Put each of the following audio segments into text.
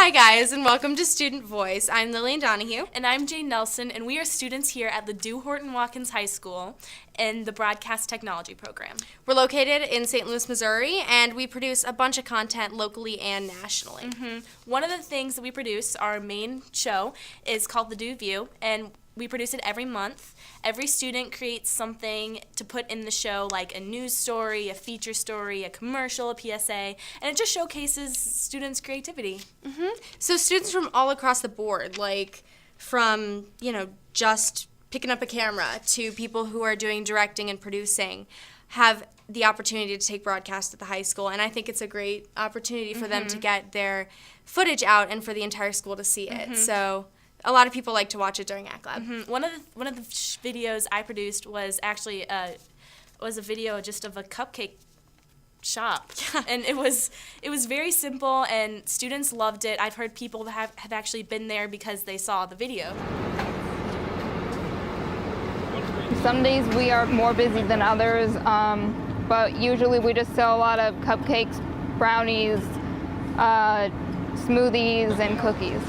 Hi guys, and welcome to Student Voice. I'm Lillian Donahue. And I'm Jane Nelson, and we are students here at Ladue, Horton, Watkins High School in the Broadcast Technology program. We're located in St. Louis, Missouri, and we produce a bunch of content locally and nationally. One of the things that we produce, our main show, is called Ladue View, and we produce it every month. Every student creates something to put in the show, like a news story, a feature story, a commercial, a PSA, and it just showcases students' creativity. So students from all across the board, like from, just picking up a camera to people who are doing directing and producing, have the opportunity to take broadcast at the high school, and I think it's a great opportunity for them to get their footage out and for the entire school to see it. So a lot of people like to watch it during Act Lab. One of the videos I produced was actually a video just of a cupcake shop, and it was very simple, and students loved it. I've heard people have actually been there because they saw the video. Some days we are more busy than others, but usually we just sell a lot of cupcakes, brownies, smoothies, and cookies.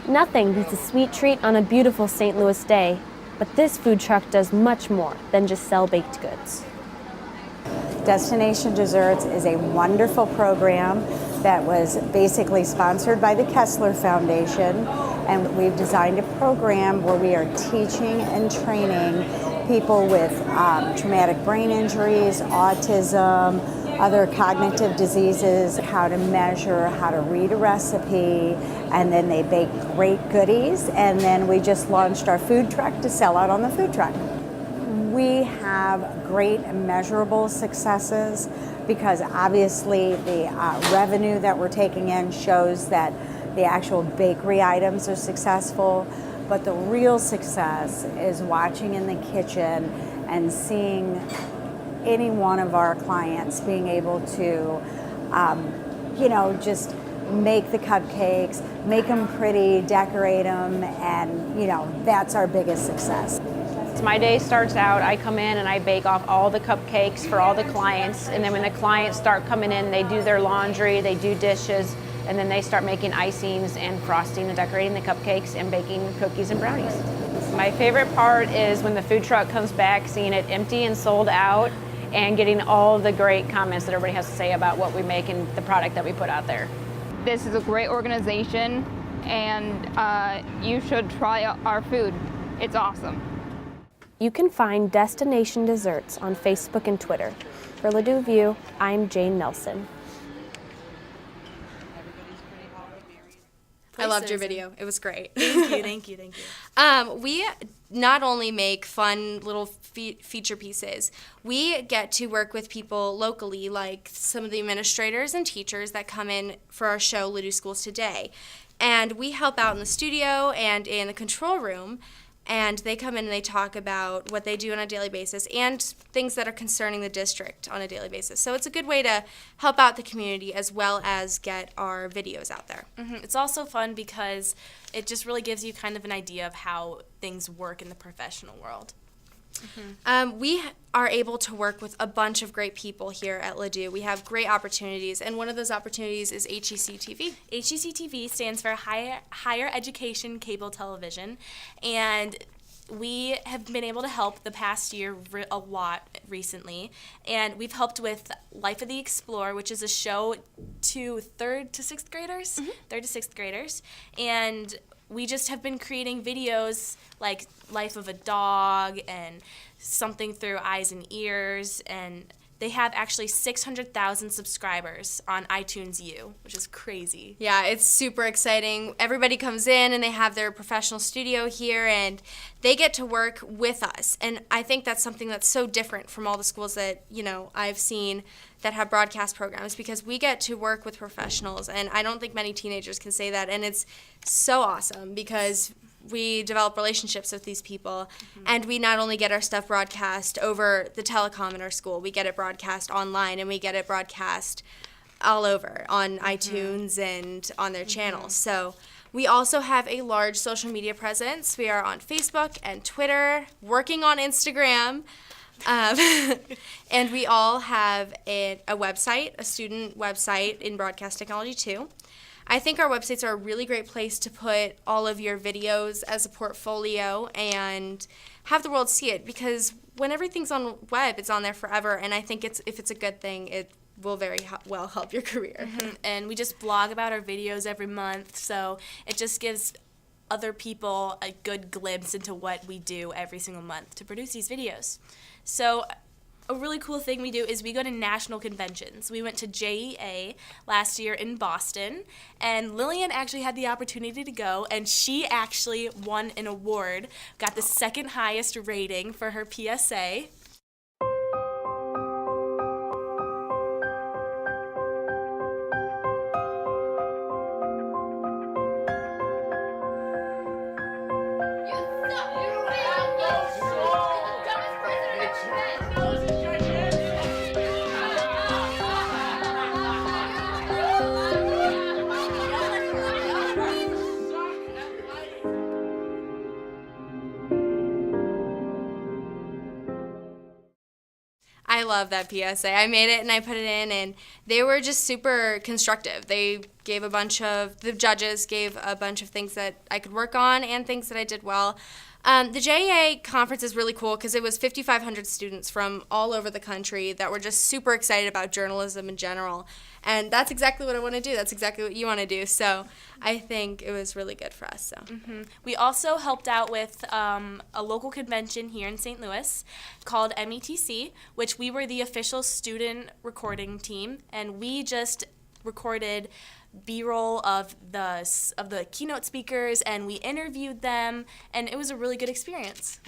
Nothing beats a sweet treat on a beautiful St. Louis day, but this food truck does much more than just sell baked goods. Destination Desserts is a wonderful program that was basically sponsored by the Kessler Foundation, and we've designed a program where we are teaching and training people with traumatic brain injuries, autism, other cognitive diseases, how to measure, how to read a recipe, and then they bake great goodies, and then we just launched our food truck to sell out on the food truck. We have great measurable successes because obviously the revenue that we're taking in shows that the actual bakery items are successful, but the real success is watching in the kitchen and seeing any one of our clients being able to, just make the cupcakes, make them pretty, decorate them, and, that's our biggest success. My day starts out, I come in and I bake off all the cupcakes for all the clients, and then when the clients start coming in, they do their laundry, they do dishes, and then they start making icings and frosting and decorating the cupcakes and baking cookies and brownies. My favorite part is when the food truck comes back, seeing it empty and sold out, and getting all the great comments that everybody has to say about what we make and the product that we put out there. This is a great organization, and you should try our food. It's awesome. You can find Destination Desserts on Facebook and Twitter. For Ladue View, I'm Jane Nelson. I loved your video. It was great. Thank you. We not only make fun little feature pieces, we get to work with people locally, like some of the administrators and teachers that come in for our show, Ladue Schools Today. And we help out in the studio and in the control room, and they come in and they talk about what they do on a daily basis and things that are concerning the district on a daily basis. So it's a good way to help out the community as well as get our videos out there. It's also fun because it just really gives you kind of an idea of how things work in the professional world. We are able to work with a bunch of great people here at Ladue. We have great opportunities, and one of those opportunities is HEC TV. HEC TV stands for Higher Education Cable Television, and we have been able to help the past year a lot recently, and we've helped with Life of the Explorer, which is a show to third to sixth graders, and we just have been creating videos like Life of a Dog and Something Through Eyes and Ears, and they have actually 600,000 subscribers on iTunes U, which is crazy. Yeah, it's super exciting. Everybody comes in and they have their professional studio here and they get to work with us. And I think that's something that's so different from all the schools that, I've seen that have broadcast programs, because we get to work with professionals, and I don't think many teenagers can say that, and it's so awesome because we develop relationships with these people, and we not only get our stuff broadcast over the telecom in our school, we get it broadcast online, and we get it broadcast all over on iTunes and on their channels. So we also have a large social media presence. We are on Facebook and Twitter, working on Instagram. And we all have a website, a student website in broadcast technology too. I think our websites are a really great place to put all of your videos as a portfolio and have the world see it, because when everything's on web, it's on there forever, and I think if it's a good thing, it will very well help your career. And we just blog about our videos every month, so it just gives other people a good glimpse into what we do every single month to produce these videos. So a really cool thing we do is we go to national conventions. We went to JEA last year in Boston, and Lillian actually had the opportunity to go, and she actually won an award, got the second highest rating for her PSA. I love that PSA. I made it and I put it in, and they were just super constructive. The judges gave a bunch of things that I could work on and things that I did well. The JEA conference is really cool because it was 5,500 students from all over the country that were just super excited about journalism in general. And that's exactly what I want to do. That's exactly what you want to do. So I think it was really good for us. So. We also helped out with a local convention here in St. Louis called METC, which we were the official student recording team, and we just recorded B-roll of the keynote speakers, and we interviewed them, and it was a really good experience.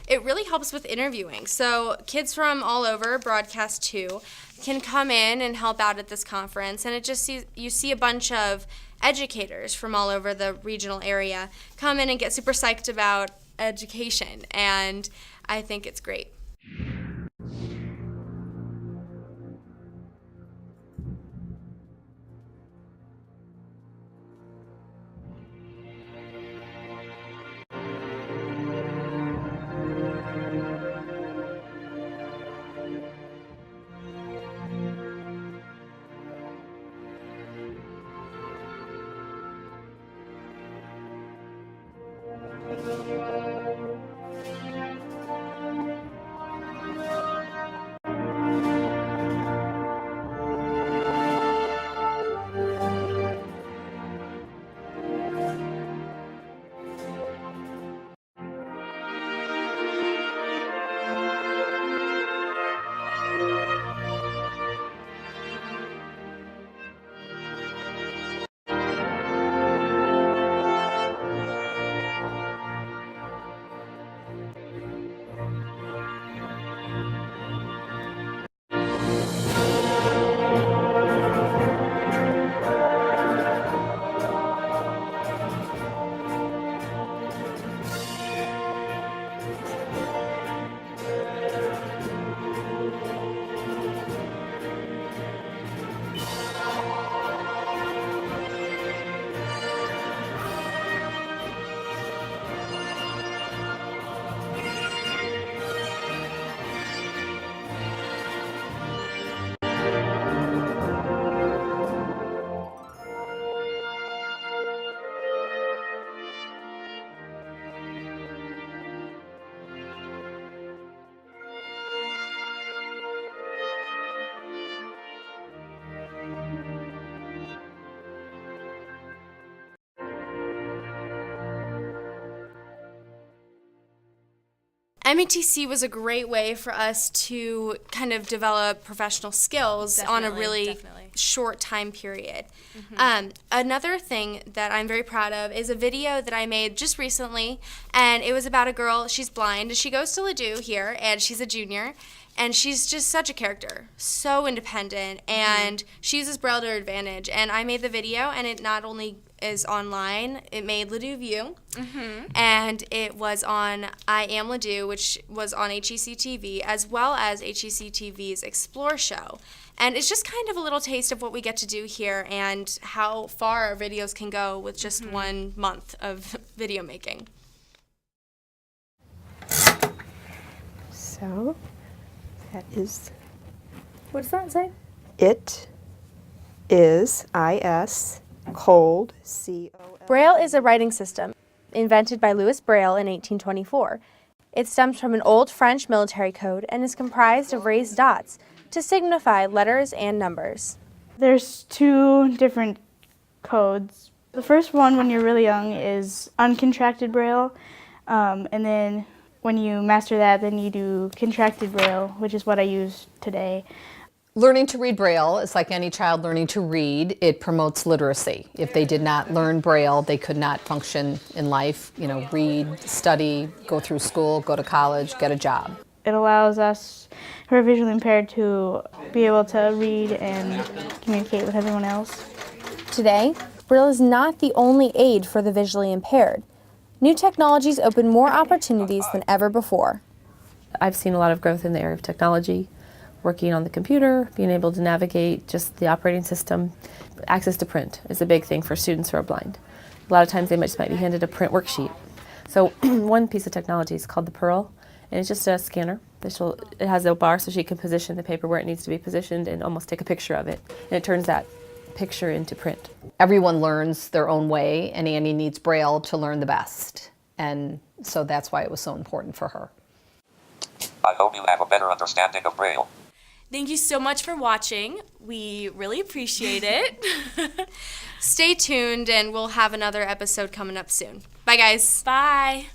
It really helps with interviewing. So kids from all over, Broadcast 2, can come in and help out at this conference, and you see a bunch of educators from all over the regional area come in and get super psyched about education, and I think it's great. METC was a great way for us to kind of develop professional skills on a really short time period. Another thing that I'm very proud of is a video that I made just recently, and it was about a girl. She's blind, and she goes to Ladue here, and she's a junior, and she's just such a character, so independent, and she uses Braille to her advantage. And I made the video, and it not only is online, it made Ladue View, and it was on I Am Ladue, which was on HEC TV, as well as HEC TV's Explore show. And it's just kind of a little taste of what we get to do here and how far our videos can go with just 1 month of video making. So, that is... What does that say? It is IS cold, C-O-L. Braille is a writing system invented by Louis Braille in 1824. It stems from an old French military code and is comprised of raised dots to signify letters and numbers. There's two different codes. The first one, when you're really young, is uncontracted Braille, and then when you master that, then you do contracted Braille, which is what I use today. Learning to read Braille is like any child learning to read. It promotes literacy. If they did not learn Braille, they could not function in life, read, study, go through school, go to college, get a job. It allows us who are visually impaired to be able to read and communicate with everyone else. Today, Braille is not the only aid for the visually impaired. New technologies open more opportunities than ever before. I've seen a lot of growth in the area of technology, working on the computer, being able to navigate just the operating system. Access to print is a big thing for students who are blind. A lot of times they might be handed a print worksheet. So one piece of technology is called the Pearl, and it's just a scanner. It has a bar so she can position the paper where it needs to be positioned and almost take a picture of it. And it turns that picture into print. Everyone learns their own way, and Annie needs Braille to learn the best. And so that's why it was so important for her. I hope you have a better understanding of Braille. Thank you so much for watching. We really appreciate it. Stay tuned, and we'll have another episode coming up soon. Bye, guys. Bye.